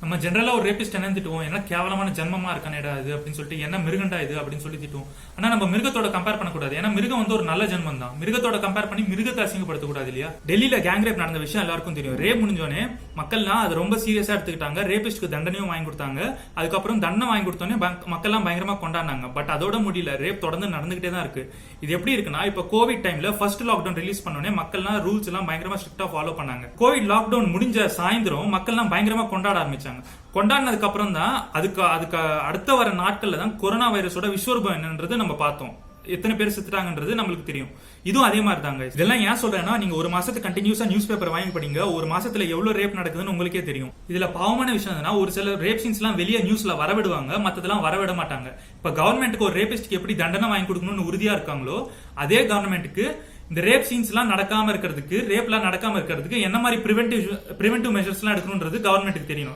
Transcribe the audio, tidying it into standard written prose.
நம்ம ஜென்ரலா ஒரு ரேபிஸ்ட் என்ன திட்டுவோம், என்ன கேவலமான ஜென்மமா இருக்கானேடா இது அப்படின்னு சொல்லிட்டு, என்ன மிருகண்டா இது அப்படின்னு சொல்லி திட்டுவோம். ஆனா நம்ம மிருகத்தோட கம்பேர் பண்ணக்கூடாது. ஏன்னா மிருகம் வந்து ஒரு நல்ல ஜென்மம் தான். மிருகத்தோட கம்பேர் பண்ணி மிருகத்தை அசிங்கப்படுத்தக்கூடாது இல்லையா? டெல்லியில கேங் ரேப் நடந்த விஷயம் எல்லாருக்கும் தெரியும். ரேப் முடிஞ்சோடனே மக்கள்லாம் அது ரொம்ப சீரியஸா எடுத்துக்கிட்டாங்க. ரேபிஸ்ட்க்கு தண்டனையும் வாங்கி கொடுத்தாங்க. அதுக்கப்புறம் தண்டனை வாங்கி கொடுத்தோன்னே மக்கள்லாம் பயங்கரமா கொண்டாடினாங்க. பட் அதோட முடியல, ரேப் தொடர்ந்து நடந்துகிட்டே தான் இருக்கு. இது எப்படி இருக்குன்னா, இப்ப கோவிட் டைம்ல ஃபர்ஸ்ட் லாக்டவுன் ரிலீஸ் பண்ணோடனே மக்கள்லாம் ரூல்ஸ் எல்லாம் பயங்கரமா ஸ்ட்ரிக்டா ஃபாலோ பண்ணாங்க. கோவிட் லாக்டவுன் முடிஞ்ச சாயந்தரம் மக்கள்லாம் பயங்கரமா கொண்டாட ஆரம்பிச்சாங்க. கொண்டாடினதுக்கு அப்புறம் தான் அதுக்கு அடுத்த வர நாட்கள்ல தான் கொரோனா வைரஸோட விஸ்வரூபம் என்னன்றது நம்ம பார்த்தோம். எத்தனை பேர் செத்துட்டாங்கன்றது நம்மளுக்கு தெரியும். இதுவும் அதே மாதிரி தாங்க. இதெல்லாம் ஏன் சொல்றேன்னா, நீங்க ஒரு மாசத்துக்கு கண்டினியூஸா நியூஸ் பேப்பர் வாங்கி படிங்க, ஒரு மாசத்துல எவ்வளவு ரேப் நடக்குதுன்னு உங்களுக்கே தெரியும். இதுல பாவமான விஷயம் என்னன்னா, ஒரு சில ரேப் சீன்ஸ் எல்லாம் வெளியே நியூஸ்ல வரவிடுவாங்க, மத்ததெல்லாம் வரவிட மாட்டாங்க. இப்ப கவர்மெண்ட்டுக்கு ஒரு ரேபிஸ்ட்க்கு எப்படி தண்டனை வாங்கி கொடுக்கணும்னு உறுதியா இருக்காங்களோ, அதே கவர்மெண்ட்டுக்கு இந்த ரேப் சீன்ஸ் எல்லாம் நடக்காம இருக்கிறதுக்கு, ரேப் எல்லாம் நடக்காம இருக்கிறதுக்கு என்ன மாதிரி பிரிவென்டிவ் மெஷர்ஸ் எல்லாம் எடுக்கணும்ன்றது கவர்மெண்ட்டுக்கு தெரியணும்.